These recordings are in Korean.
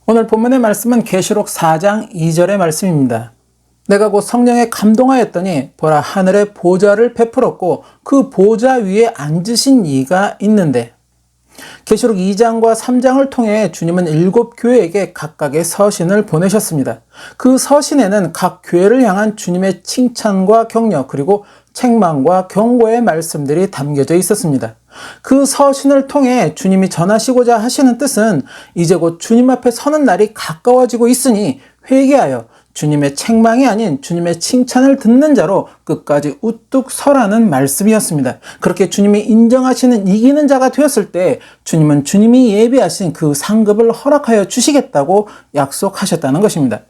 오늘 본문의 말씀은 계시록 4장 2절의 말씀입니다. 내가 곧 성령에 감동하였더니 보라 하늘에 보좌를 베풀었고 그 보좌 위에 앉으신 이가 있는데, 계시록 2장과 3장을 통해 주님은 7교회에게 각각의 서신을 보내셨습니다. 그 서신에는 각 교회를 향한 주님의 칭찬과 격려 그리고 책망과 경고의 말씀들이 담겨져 있었습니다. 그 서신을 통해 주님이 전하시고자 하시는 뜻은 이제 곧 주님 앞에 서는 날이 가까워지고 있으니 회개하여 주님의 책망이 아닌 주님의 칭찬을 듣는 자로 끝까지 우뚝 서라는 말씀이었습니다. 그렇게 주님이 인정하시는 이기는 자가 되었을 때 주님은 주님이 예비하신 그 상급을 허락하여 주시겠다고 약속하셨다는 것입니다.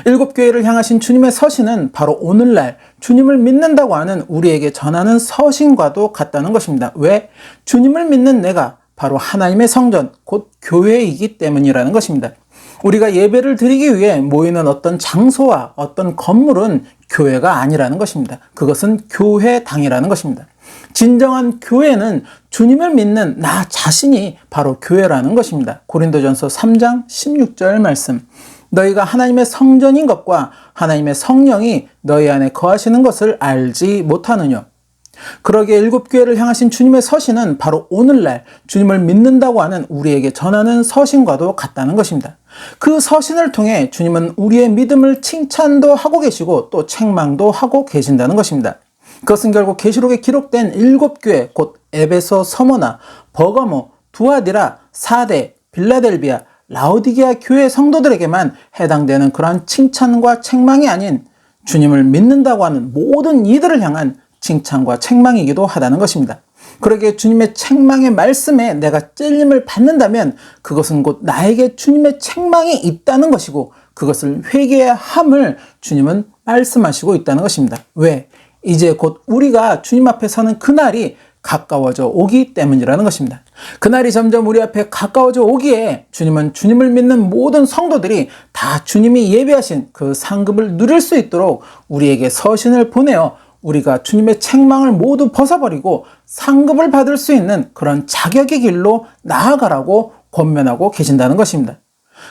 7교회를 향하신 주님의 서신은 바로 오늘날 주님을 믿는다고 하는 우리에게 전하는 서신과도 같다는 것입니다. 왜? 주님을 믿는 내가 바로 하나님의 성전, 곧 교회이기 때문이라는 것입니다. 우리가 예배를 드리기 위해 모이는 어떤 장소와 어떤 건물은 교회가 아니라는 것입니다. 그것은 교회당이라는 것입니다. 진정한 교회는 주님을 믿는 나 자신이 바로 교회라는 것입니다. 고린도전서 3장 16절 말씀. 너희가 하나님의 성전인 것과 하나님의 성령이 너희 안에 거하시는 것을 알지 못하느냐. 그러기에 7교회를 향하신 주님의 서신은 바로 오늘날 주님을 믿는다고 하는 우리에게 전하는 서신과도 같다는 것입니다. 그 서신을 통해 주님은 우리의 믿음을 칭찬도 하고 계시고 또 책망도 하고 계신다는 것입니다. 그것은 결국 계시록에 기록된 7교회, 곧 에베소, 서머나, 버가모, 두아디라, 사데, 빌라델비아, 라오디게아 교회 성도들에게만 해당되는 그러한 칭찬과 책망이 아닌 주님을 믿는다고 하는 모든 이들을 향한 칭찬과 책망이기도 하다는 것입니다. 그러기에 주님의 책망의 말씀에 내가 찔림을 받는다면 그것은 곧 나에게 주님의 책망이 있다는 것이고 그것을 회개해야 함을 주님은 말씀하시고 있다는 것입니다. 왜? 이제 곧 우리가 주님 앞에 서는 그날이 가까워져 오기 때문이라는 것입니다. 그날이 점점 우리 앞에 가까워져 오기에 주님은 주님을 믿는 모든 성도들이 다 주님이 예비하신 그 상급을 누릴 수 있도록 우리에게 서신을 보내어 우리가 주님의 책망을 모두 벗어버리고 상급을 받을 수 있는 그런 자격의 길로 나아가라고 권면하고 계신다는 것입니다.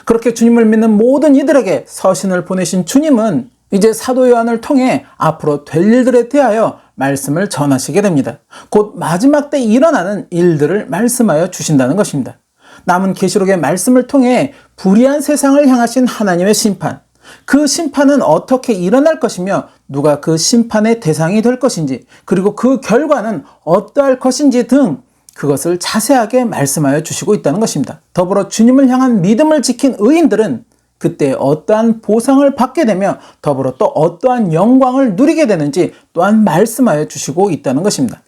그렇게 주님을 믿는 모든 이들에게 서신을 보내신 주님은 이제 사도 요한을 통해 앞으로 될 일들에 대하여 말씀을 전하시게 됩니다. 곧 마지막 때 일어나는 일들을 말씀하여 주신다는 것입니다. 남은 계시록의 말씀을 통해 불의한 세상을 향하신 하나님의 심판, 그 심판은 어떻게 일어날 것이며 누가 그 심판의 대상이 될 것인지 그리고 그 결과는 어떠할 것인지 등 그것을 자세하게 말씀하여 주시고 있다는 것입니다. 더불어 주님을 향한 믿음을 지킨 의인들은 그때 어떠한 보상을 받게 되며 더불어 또 어떠한 영광을 누리게 되는지 또한 말씀하여 주시고 있다는 것입니다.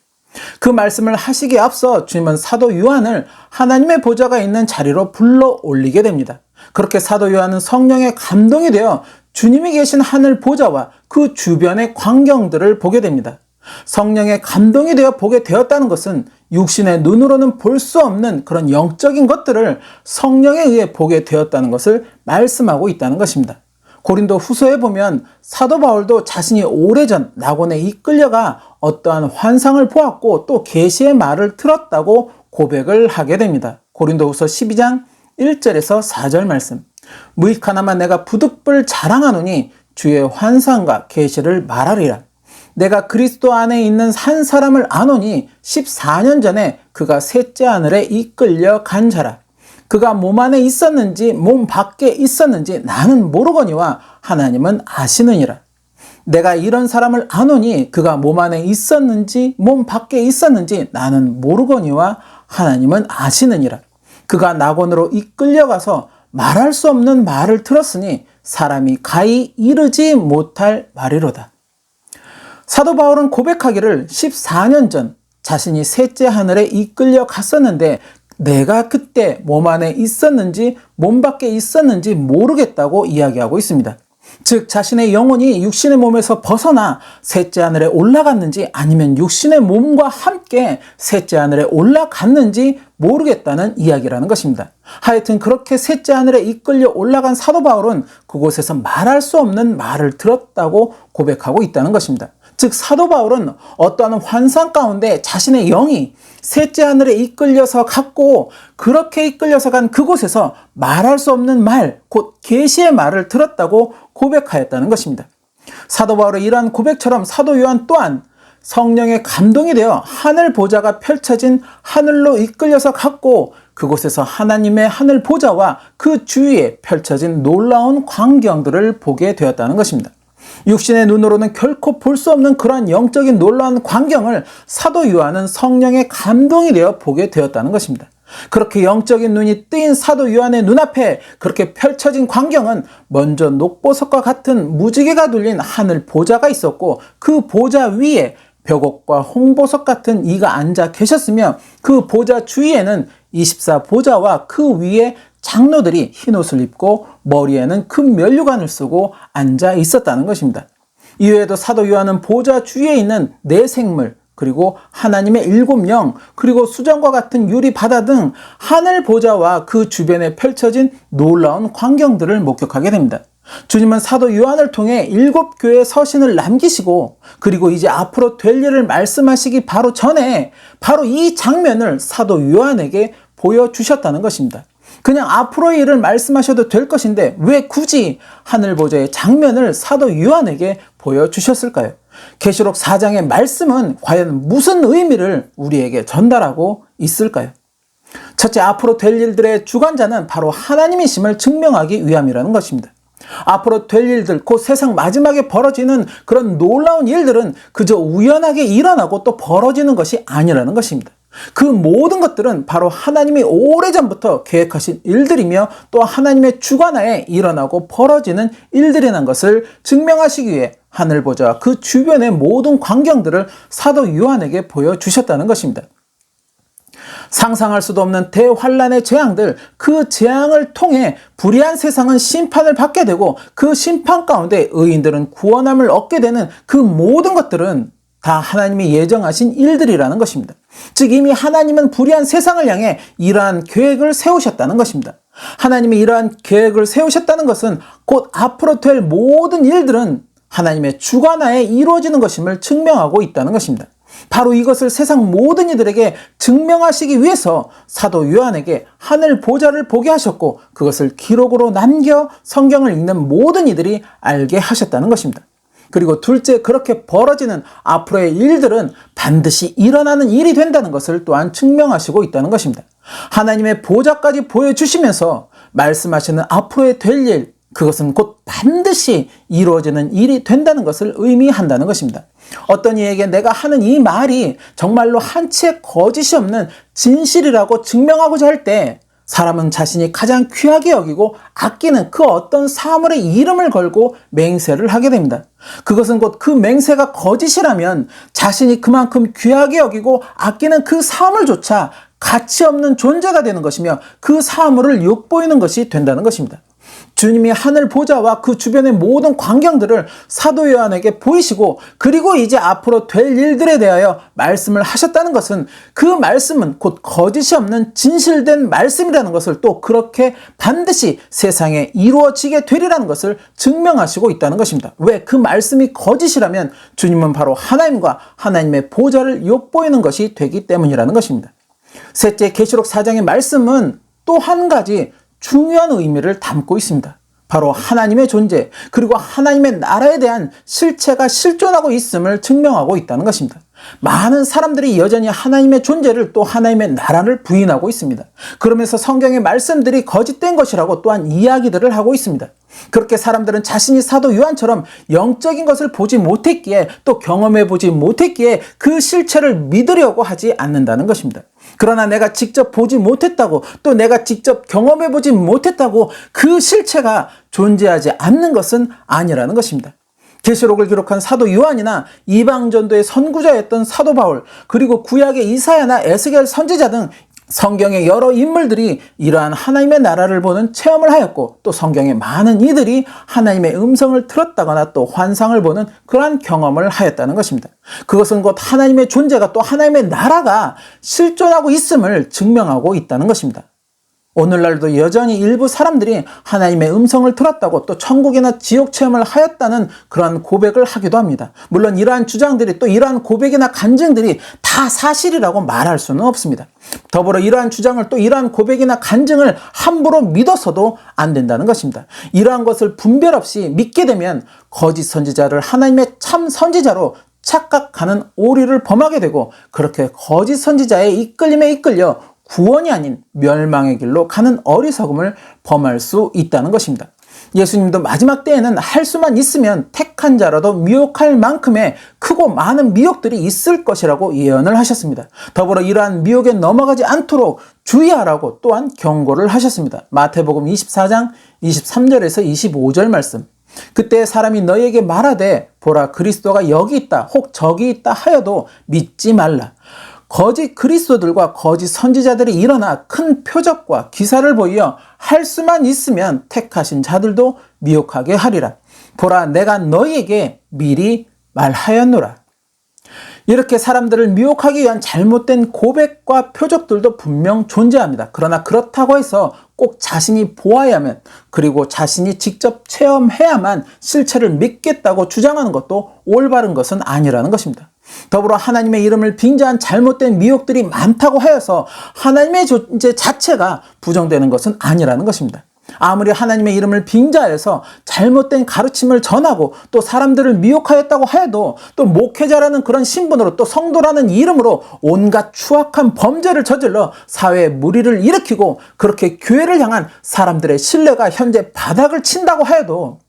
그 말씀을 하시기에 앞서 주님은 사도 요한을 하나님의 보좌가 있는 자리로 불러 올리게 됩니다. 그렇게 사도 요한은 성령의 감동이 되어 주님이 계신 하늘 보좌와 그 주변의 광경들을 보게 됩니다. 성령의 감동이 되어 보게 되었다는 것은 육신의 눈으로는 볼 수 없는 그런 영적인 것들을 성령에 의해 보게 되었다는 것을 말씀하고 있다는 것입니다. 고린도 후서에 보면 사도 바울도 자신이 오래전 낙원에 이끌려가 어떠한 환상을 보았고 또 계시의 말을 들었다고 고백을 하게 됩니다. 고린도 후서 12장 1절에서 4절 말씀. 무익 하나만 내가 부득불 자랑하노니 주의 환상과 계시를 말하리라. 내가 그리스도 안에 있는 한 사람을 아노니 14년 전에 그가 셋째 하늘에 이끌려 간 자라. 그가 몸 안에 있었는지 몸 밖에 있었는지 나는 모르거니와 하나님은 아시느니라. 내가 이런 사람을 아노니 그가 몸 안에 있었는지 몸 밖에 있었는지 나는 모르거니와 하나님은 아시느니라. 그가 낙원으로 이끌려가서 말할 수 없는 말을 들었으니 사람이 가히 이르지 못할 말이로다. 사도 바울은 고백하기를 14년 전 자신이 셋째 하늘에 이끌려 갔었는데 내가 그때 몸 안에 있었는지 몸 밖에 있었는지 모르겠다고 이야기하고 있습니다. 즉 자신의 영혼이 육신의 몸에서 벗어나 셋째 하늘에 올라갔는지 아니면 육신의 몸과 함께 셋째 하늘에 올라갔는지 모르겠다는 이야기라는 것입니다. 하여튼 그렇게 셋째 하늘에 이끌려 올라간 사도 바울은 그곳에서 말할 수 없는 말을 들었다고 고백하고 있다는 것입니다. 즉 사도 바울은 어떠한 환상 가운데 자신의 영이 셋째 하늘에 이끌려서 갔고, 그렇게 이끌려서 간 그곳에서 말할 수 없는 말, 곧 계시의 말을 들었다고 고백하였다는 것입니다. 사도 바울의 이러한 고백처럼 사도 요한 또한 성령의 감동이 되어 하늘 보좌가 펼쳐진 하늘로 이끌려서 갔고, 그곳에서 하나님의 하늘 보좌와 그 주위에 펼쳐진 놀라운 광경들을 보게 되었다는 것입니다. 육신의 눈으로는 결코 볼 수 없는 그러한 영적인 놀라운 광경을 사도 요한은 성령의 감동이 되어 보게 되었다는 것입니다. 그렇게 영적인 눈이 뜨인 사도 요한의 눈앞에 그렇게 펼쳐진 광경은 먼저 녹보석과 같은 무지개가 둘린 하늘 보좌가 있었고, 그 보좌 위에 벽옥과 홍보석 같은 이가 앉아 계셨으며, 그 보좌 주위에는 24 보좌와 그 위에 장로들이 흰옷을 입고 머리에는 큰 면류관을 쓰고 앉아 있었다는 것입니다. 이외에도 사도 요한은 보좌 주위에 있는 네 생물, 그리고 하나님의 7영, 그리고 수정과 같은 유리 바다 등 하늘 보좌와 그 주변에 펼쳐진 놀라운 광경들을 목격하게 됩니다. 주님은 사도 요한을 통해 7교회의 서신을 남기시고, 그리고 이제 앞으로 될 일을 말씀하시기 바로 전에 바로 이 장면을 사도 요한에게 보여주셨다는 것입니다. 그냥 앞으로의 일을 말씀하셔도 될 것인데 왜 굳이 하늘 보좌의 장면을 사도 요한에게 보여주셨을까요? 계시록 4장의 말씀은 과연 무슨 의미를 우리에게 전달하고 있을까요? 첫째, 앞으로 될 일들의 주관자는 바로 하나님이심을 증명하기 위함이라는 것입니다. 앞으로 될 일들, 곧 세상 마지막에 벌어지는 그런 놀라운 일들은 그저 우연하게 일어나고 또 벌어지는 것이 아니라는 것입니다. 그 모든 것들은 바로 하나님이 오래전부터 계획하신 일들이며 또 하나님의 주관하에 일어나고 벌어지는 일들이라는 것을 증명하시기 위해 하늘 보좌와 그 주변의 모든 광경들을 사도 요한에게 보여주셨다는 것입니다. 상상할 수도 없는 대환란의 재앙들, 그 재앙을 통해 불의한 세상은 심판을 받게 되고, 그 심판 가운데 의인들은 구원함을 얻게 되는 그 모든 것들은 다 하나님이 예정하신 일들이라는 것입니다. 즉 이미 하나님은 불의한 세상을 향해 이러한 계획을 세우셨다는 것입니다. 하나님이 이러한 계획을 세우셨다는 것은 곧 앞으로 될 모든 일들은 하나님의 주관하에 이루어지는 것임을 증명하고 있다는 것입니다. 바로 이것을 세상 모든 이들에게 증명하시기 위해서 사도 요한에게 하늘 보좌를 보게 하셨고, 그것을 기록으로 남겨 성경을 읽는 모든 이들이 알게 하셨다는 것입니다. 그리고 둘째, 그렇게 벌어지는 앞으로의 일들은 반드시 일어나는 일이 된다는 것을 또한 증명하시고 있다는 것입니다. 하나님의 보좌까지 보여주시면서 말씀하시는 앞으로의 될 일, 그것은 곧 반드시 이루어지는 일이 된다는 것을 의미한다는 것입니다. 어떤 이에게 내가 하는 이 말이 정말로 한치의 거짓이 없는 진실이라고 증명하고자 할 때 사람은 자신이 가장 귀하게 여기고 아끼는 그 어떤 사물의 이름을 걸고 맹세를 하게 됩니다. 그것은 곧 그 맹세가 거짓이라면 자신이 그만큼 귀하게 여기고 아끼는 그 사물조차 가치 없는 존재가 되는 것이며 그 사물을 욕보이는 것이 된다는 것입니다. 주님이 하늘 보좌와 그 주변의 모든 광경들을 사도 요한에게 보이시고, 그리고 이제 앞으로 될 일들에 대하여 말씀을 하셨다는 것은 그 말씀은 곧 거짓이 없는 진실된 말씀이라는 것을, 또 그렇게 반드시 세상에 이루어지게 되리라는 것을 증명하시고 있다는 것입니다. 왜? 그 말씀이 거짓이라면 주님은 바로 하나님과 하나님의 보좌를 욕보이는 것이 되기 때문이라는 것입니다. 셋째, 계시록 4장의 말씀은 또 한 가지 중요한 의미를 담고 있습니다. 바로 하나님의 존재, 그리고 하나님의 나라에 대한 실체가 실존하고 있음을 증명하고 있다는 것입니다. 많은 사람들이 여전히 하나님의 존재를, 또 하나님의 나라를 부인하고 있습니다. 그러면서 성경의 말씀들이 거짓된 것이라고 또한 이야기들을 하고 있습니다. 그렇게 사람들은 자신이 사도 요한처럼 영적인 것을 보지 못했기에, 또 경험해 보지 못했기에 그 실체를 믿으려고 하지 않는다는 것입니다. 그러나 내가 직접 보지 못했다고, 또 내가 직접 경험해 보지 못했다고 그 실체가 존재하지 않는 것은 아니라는 것입니다. 계시록을 기록한 사도 요한이나 이방전도의 선구자였던 사도 바울, 그리고 구약의 이사야나 에스겔 선지자 등 성경의 여러 인물들이 이러한 하나님의 나라를 보는 체험을 하였고, 또 성경의 많은 이들이 하나님의 음성을 들었다거나 또 환상을 보는 그러한 경험을 하였다는 것입니다. 그것은 곧 하나님의 존재가, 또 하나님의 나라가 실존하고 있음을 증명하고 있다는 것입니다. 오늘날도 여전히 일부 사람들이 하나님의 음성을 들었다고 또 천국이나 지옥 체험을 하였다는 그러한 고백을 하기도 합니다. 물론 이러한 주장들이 또 이러한 고백이나 간증들이 다 사실이라고 말할 수는 없습니다. 더불어 이러한 주장을 또 이러한 고백이나 간증을 함부로 믿어서도 안 된다는 것입니다. 이러한 것을 분별 없이 믿게 되면 거짓 선지자를 하나님의 참 선지자로 착각하는 오류를 범하게 되고, 그렇게 거짓 선지자의 이끌림에 이끌려 구원이 아닌 멸망의 길로 가는 어리석음을 범할 수 있다는 것입니다. 예수님도 마지막 때에는 할 수만 있으면 택한 자라도 미혹할 만큼의 크고 많은 미혹들이 있을 것이라고 예언을 하셨습니다. 더불어 이러한 미혹에 넘어가지 않도록 주의하라고 또한 경고를 하셨습니다. 마태복음 24장 23절에서 25절 말씀. 그때 사람이 너희에게 말하되 보라 그리스도가 여기 있다 혹 저기 있다 하여도 믿지 말라. 거짓 그리스도들과 거짓 선지자들이 일어나 큰 표적과 기사를 보이어 할 수만 있으면 택하신 자들도 미혹하게 하리라. 보라 내가 너희에게 미리 말하였노라. 이렇게 사람들을 미혹하기 위한 잘못된 고백과 표적들도 분명 존재합니다. 그러나 그렇다고 해서 꼭 자신이 보아야만, 그리고 자신이 직접 체험해야만 실체를 믿겠다고 주장하는 것도 올바른 것은 아니라는 것입니다. 더불어 하나님의 이름을 빙자한 잘못된 미혹들이 많다고 하여서 하나님의 존재 자체가 부정되는 것은 아니라는 것입니다. 아무리 하나님의 이름을 빙자해서 잘못된 가르침을 전하고 또 사람들을 미혹하였다고 해도 또 목회자라는 그런 신분으로 또 성도라는 이름으로 온갖 추악한 범죄를 저질러 사회에 무리를 일으키고 그렇게 교회를 향한 사람들의 신뢰가 현재 바닥을 친다고 해도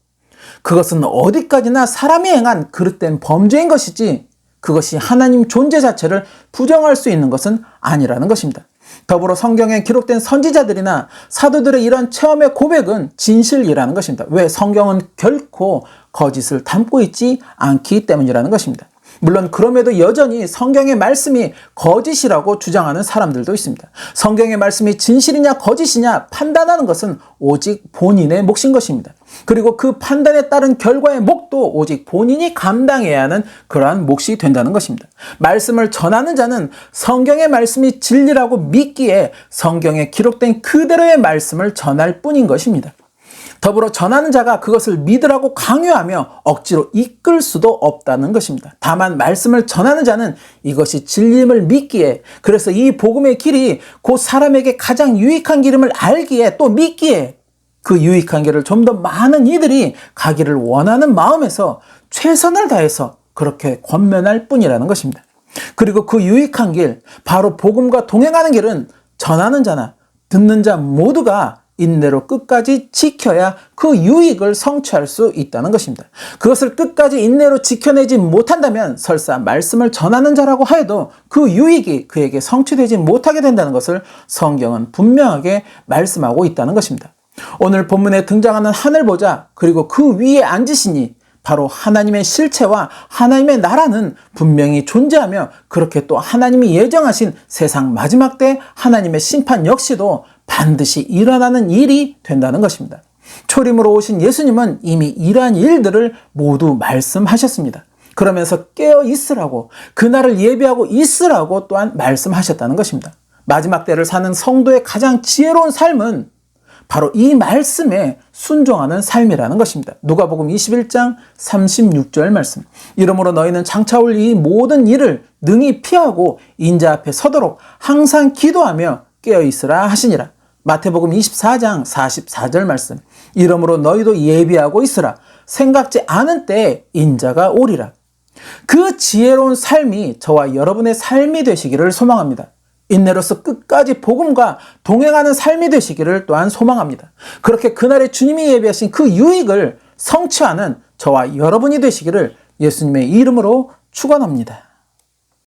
그것은 어디까지나 사람이 행한 그릇된 범죄인 것이지 그것이 하나님 존재 자체를 부정할 수 있는 것은 아니라는 것입니다. 더불어 성경에 기록된 선지자들이나 사도들의 이런 체험의 고백은 진실이라는 것입니다. 왜? 성경은 결코 거짓을 담고 있지 않기 때문이라는 것입니다. 물론 그럼에도 여전히 성경의 말씀이 거짓이라고 주장하는 사람들도 있습니다. 성경의 말씀이 진실이냐 거짓이냐 판단하는 것은 오직 본인의 몫인 것입니다. 그리고 그 판단에 따른 결과의 몫도 오직 본인이 감당해야 하는 그러한 몫이 된다는 것입니다. 말씀을 전하는 자는 성경의 말씀이 진리라고 믿기에 성경에 기록된 그대로의 말씀을 전할 뿐인 것입니다. 더불어 전하는 자가 그것을 믿으라고 강요하며 억지로 이끌 수도 없다는 것입니다. 다만 말씀을 전하는 자는 이것이 진리임을 믿기에, 그래서 이 복음의 길이 곧 사람에게 가장 유익한 길임을 알기에 또 믿기에 그 유익한 길을 좀 더 많은 이들이 가기를 원하는 마음에서 최선을 다해서 그렇게 권면할 뿐이라는 것입니다. 그리고 그 유익한 길, 바로 복음과 동행하는 길은 전하는 자나 듣는 자 모두가 인내로 끝까지 지켜야 그 유익을 성취할 수 있다는 것입니다. 그것을 끝까지 인내로 지켜내지 못한다면 설사 말씀을 전하는 자라고 하여도 그 유익이 그에게 성취되지 못하게 된다는 것을 성경은 분명하게 말씀하고 있다는 것입니다. 오늘 본문에 등장하는 하늘보좌 그리고 그 위에 앉으시니 바로 하나님의 실체와 하나님의 나라는 분명히 존재하며 그렇게 또 하나님이 예정하신 세상 마지막 때 하나님의 심판 역시도 반드시 일어나는 일이 된다는 것입니다. 초림으로 오신 예수님은 이미 이러한 일들을 모두 말씀하셨습니다. 그러면서 깨어 있으라고, 그날을 예비하고 있으라고 또한 말씀하셨다는 것입니다. 마지막 때를 사는 성도의 가장 지혜로운 삶은 바로 이 말씀에 순종하는 삶이라는 것입니다. 누가복음 21장 36절 말씀. 이러므로 너희는 장차 올 이 모든 일을 능히 피하고 인자 앞에 서도록 항상 기도하며 깨어있으라 하시니라. 마태복음 24장 44절 말씀. 이러므로 너희도 예비하고 있으라. 생각지 않은 때에 인자가 오리라. 그 지혜로운 삶이 저와 여러분의 삶이 되시기를 소망합니다. 인내로서 끝까지 복음과 동행하는 삶이 되시기를 또한 소망합니다. 그렇게 그날에 주님이 예비하신 그 유익을 성취하는 저와 여러분이 되시기를 예수님의 이름으로 축원합니다.